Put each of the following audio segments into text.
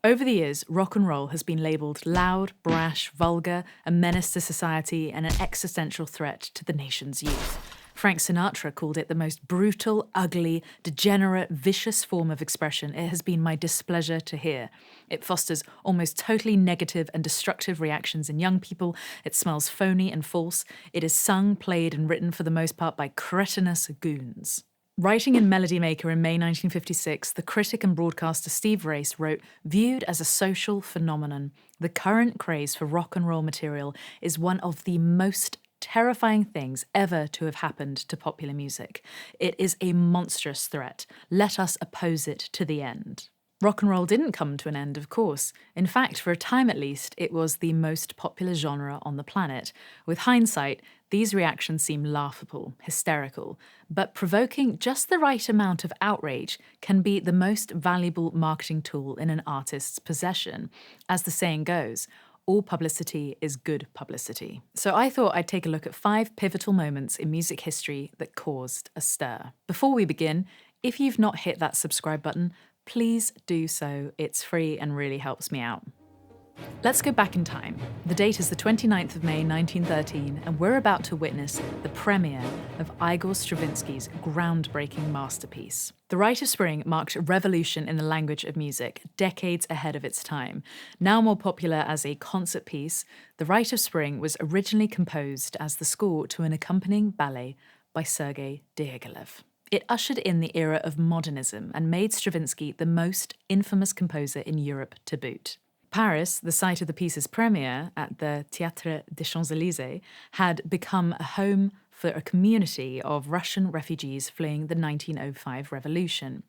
Over the years, rock and roll has been labelled loud, brash, vulgar, a menace to society and an existential threat to the nation's youth. Frank Sinatra called it the most brutal, ugly, degenerate, vicious form of expression it has been my displeasure to hear. It fosters almost totally negative and destructive reactions in young people. It smells phony and false. It is sung, played, and written for the most part by cretinous goons. Writing in Melody Maker in May 1956, the critic and broadcaster Steve Race wrote, "Viewed as a social phenomenon, the current craze for rock and roll material is one of the most terrifying things ever to have happened to popular music. It is a monstrous threat. Let us oppose it to the end." Rock and roll didn't come to an end, of course. In fact, for a time at least, it was the most popular genre on the planet. With hindsight, these reactions seem laughable, hysterical, but provoking just the right amount of outrage can be the most valuable marketing tool in an artist's possession. As the saying goes, all publicity is good publicity. So I thought I'd take a look at 5 pivotal moments in music history that caused a stir. Before we begin, if you've not hit that subscribe button, please do so. It's free and really helps me out. Let's go back in time. The date is the 29th of May 1913, and we're about to witness the premiere of Igor Stravinsky's groundbreaking masterpiece. The Rite of Spring marked a revolution in the language of music, decades ahead of its time. Now more popular as a concert piece, The Rite of Spring was originally composed as the score to an accompanying ballet by Sergei Diaghilev. It ushered in the era of modernism and made Stravinsky the most infamous composer in Europe to boot. Paris, the site of the piece's premiere at the Théâtre des Champs-Élysées, had become a home for a community of Russian refugees fleeing the 1905 revolution.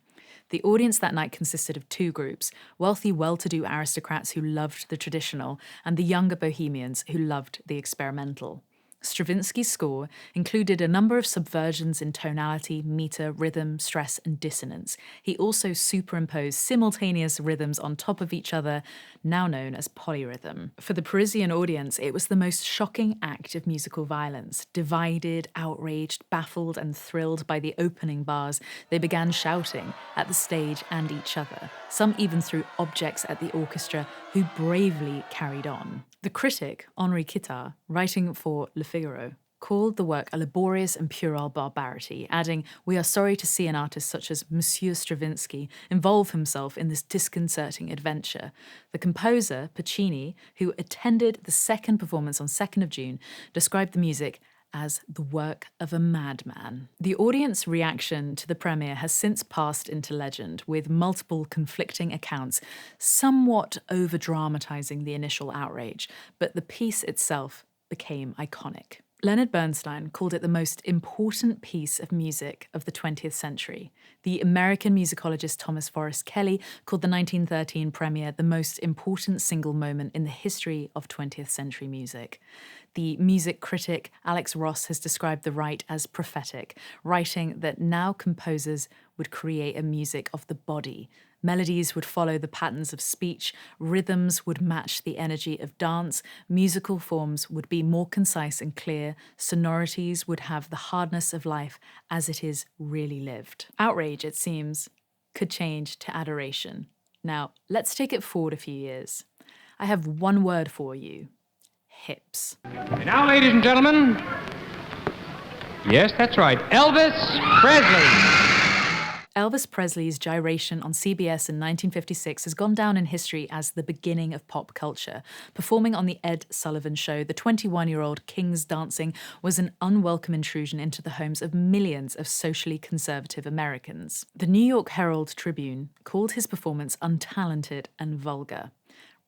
The audience that night consisted of 2 groups, wealthy, well-to-do aristocrats who loved the traditional and the younger bohemians who loved the experimental. Stravinsky's score included a number of subversions in tonality, meter, rhythm, stress, and dissonance. He also superimposed simultaneous rhythms on top of each other, now known as polyrhythm. For the Parisian audience, it was the most shocking act of musical violence. Divided, outraged, baffled, and thrilled by the opening bars, they began shouting at the stage and each other. Some even threw objects at the orchestra, who bravely carried on. The critic, Henri Kittard, writing for Le Figaro, called the work a laborious and puerile barbarity, adding, "We are sorry to see an artist such as Monsieur Stravinsky involve himself in this disconcerting adventure." The composer, Puccini, who attended the second performance on 2nd of June, described the music as the work of a madman. The audience reaction to the premiere has since passed into legend, with multiple conflicting accounts, somewhat over-dramatising the initial outrage, but the piece itself became iconic. Leonard Bernstein called it the most important piece of music of the 20th century. The American musicologist Thomas Forrest Kelly called the 1913 premiere the most important single moment in the history of 20th century music. The music critic Alex Ross has described the Rite as prophetic, writing that now composers would create a music of the body. Melodies would follow the patterns of speech, rhythms would match the energy of dance, musical forms would be more concise and clear, sonorities would have the hardness of life as it is really lived. Outrage, it seems, could change to adoration. Now, let's take it forward a few years. I have one word for you: hips. And now, ladies and gentlemen, yes, that's right, Elvis Presley. Elvis Presley's gyration on CBS in 1956 has gone down in history as the beginning of pop culture. Performing on The Ed Sullivan Show, the 21-year-old King's dancing was an unwelcome intrusion into the homes of millions of socially conservative Americans. The New York Herald Tribune called his performance untalented and vulgar.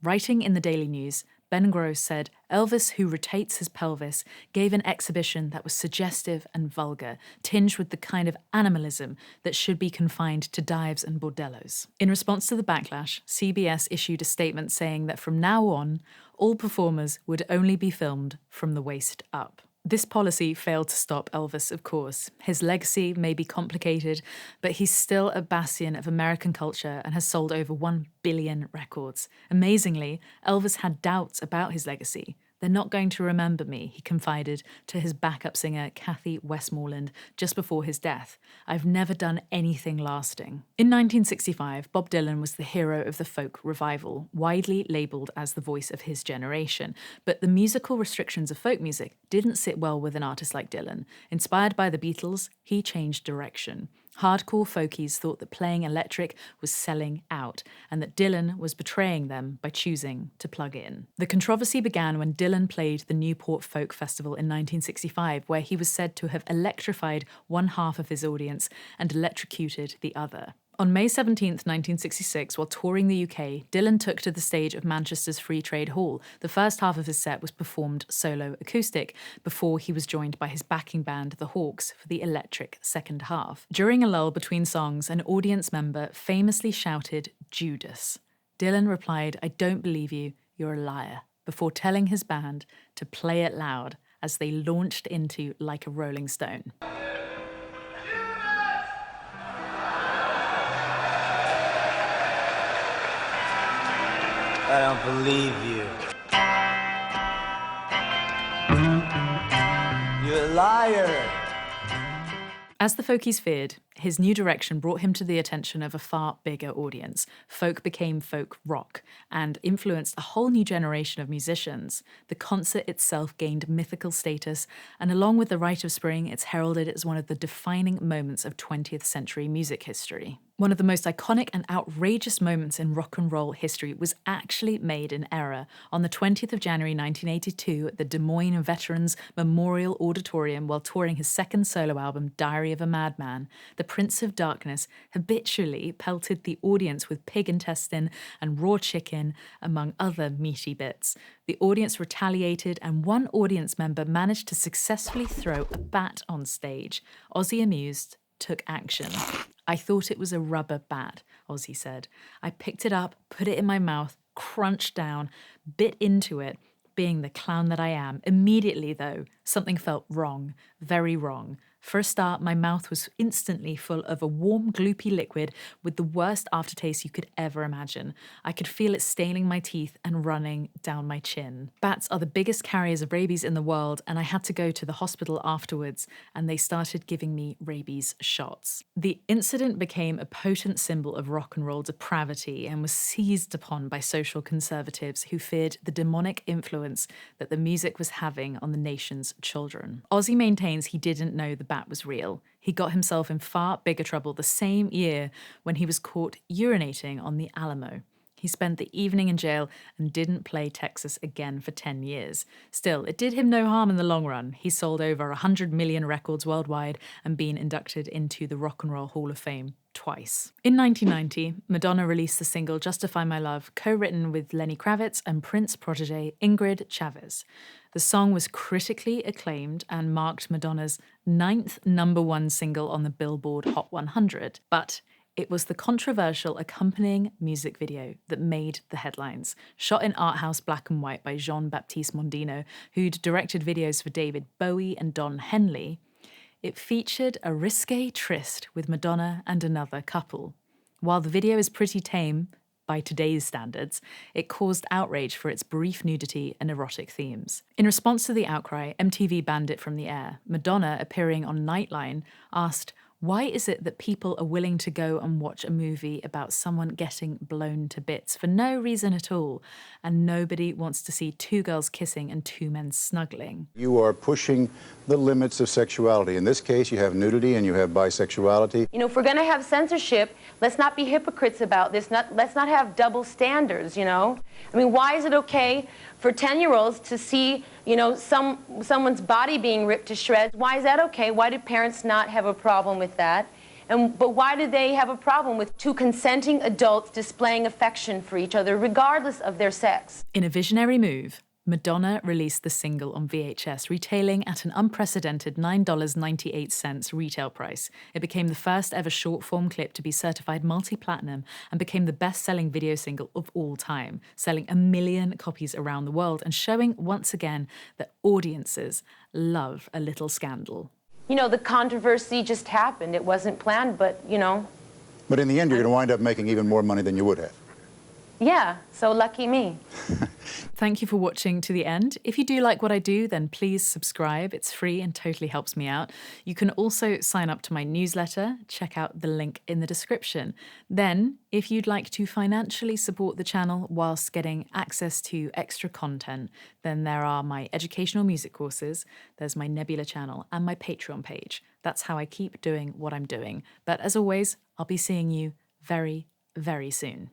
Writing in the Daily News, Ben Gross said, "Elvis, who rotates his pelvis, gave an exhibition that was suggestive and vulgar, tinged with the kind of animalism that should be confined to dives and bordellos." In response to the backlash, CBS issued a statement saying that from now on, all performers would only be filmed from the waist up. This policy failed to stop Elvis, of course. His legacy may be complicated, but he's still a bastion of American culture and has sold over 1 billion records. Amazingly, Elvis had doubts about his legacy. "They're not going to remember me," he confided to his backup singer Kathy Westmoreland just before his death. "I've never done anything lasting." In 1965, Bob Dylan was the hero of the folk revival, widely labelled as the voice of his generation. But the musical restrictions of folk music didn't sit well with an artist like Dylan. Inspired by the Beatles, he changed direction. Hardcore folkies thought that playing electric was selling out, and that Dylan was betraying them by choosing to plug in. The controversy began when Dylan played the Newport Folk Festival in 1965, where he was said to have electrified one half of his audience and electrocuted the other. On May 17, 1966, while touring the UK, Dylan took to the stage of Manchester's Free Trade Hall. The first half of his set was performed solo acoustic, before he was joined by his backing band, the Hawks, for the electric second half. During a lull between songs, an audience member famously shouted, "Judas." Dylan replied, "I don't believe you, you're a liar," before telling his band to play it loud as they launched into Like a Rolling Stone. I don't believe you. You're a liar. As the folkies feared, his new direction brought him to the attention of a far bigger audience. Folk became folk rock and influenced a whole new generation of musicians. The concert itself gained mythical status, and along with the Rite of Spring, it's heralded as one of the defining moments of 20th century music history. One of the most iconic and outrageous moments in rock and roll history was actually made in error. On the 20th of January 1982 at the Des Moines Veterans Memorial Auditorium while touring his second solo album, Diary of a Madman, the Prince of Darkness habitually pelted the audience with pig intestine and raw chicken, among other meaty bits. The audience retaliated, and one audience member managed to successfully throw a bat on stage. Ozzy, amused, took action. "I thought it was a rubber bat," Ozzy said. "I picked it up, put it in my mouth, crunched down, bit into it, being the clown that I am. Immediately, though, something felt wrong, very wrong. For a start, my mouth was instantly full of a warm, gloopy liquid with the worst aftertaste you could ever imagine. I could feel it staining my teeth and running down my chin. Bats are the biggest carriers of rabies in the world, and I had to go to the hospital afterwards, and they started giving me rabies shots." The incident became a potent symbol of rock and roll depravity and was seized upon by social conservatives who feared the demonic influence that the music was having on the nation's children. Ozzy maintains he didn't know the bat was real. He got himself in far bigger trouble the same year when he was caught urinating on the Alamo. He spent the evening in jail and didn't play Texas again for 10 years. Still, it did him no harm in the long run. He sold over 100 million records worldwide and been inducted into the Rock and Roll Hall of Fame twice. In 1990, Madonna released the single Justify My Love, co-written with Lenny Kravitz and Prince protege Ingrid Chavez. The song was critically acclaimed and marked Madonna's 9th #1 single on the Billboard Hot 100, but it was the controversial accompanying music video that made the headlines. Shot in art house black and white by Jean-Baptiste Mondino, who'd directed videos for David Bowie and Don Henley, it featured a risque tryst with Madonna and another couple. While the video is pretty tame, by today's standards, it caused outrage for its brief nudity and erotic themes. In response to the outcry, MTV banned it from the air. Madonna, appearing on Nightline, asked, "Why is it that people are willing to go and watch a movie about someone getting blown to bits for no reason at all, and nobody wants to see two girls kissing and two men snuggling?" You are pushing the limits of sexuality. In this case, you have nudity and you have bisexuality. You know, if we're going to have censorship, let's not be hypocrites about this. Let's not have double standards, you know? I mean, why is it okay for 10-year-olds to see, you know, someone's body being ripped to shreds? Why is that okay? Why do parents not have a problem with that? But why do they have a problem with two consenting adults displaying affection for each other, regardless of their sex? In a visionary move, Madonna released the single on VHS, retailing at an unprecedented $9.98 retail price. It became the first ever short-form clip to be certified multi-platinum and became the best-selling video single of all time, selling 1 million copies around the world and showing once again that audiences love a little scandal. You know, the controversy just happened. It wasn't planned, but, you know. But in the end, you're going to wind up making even more money than you would have. Yeah, so lucky me. Thank you for watching to the end. If you do like what I do, then please subscribe. It's free and totally helps me out. You can also sign up to my newsletter. Check out the link in the description. Then, if you'd like to financially support the channel whilst getting access to extra content, then there are my educational music courses, there's my Nebula channel, and my Patreon page. That's how I keep doing what I'm doing. But as always, I'll be seeing you very, very soon.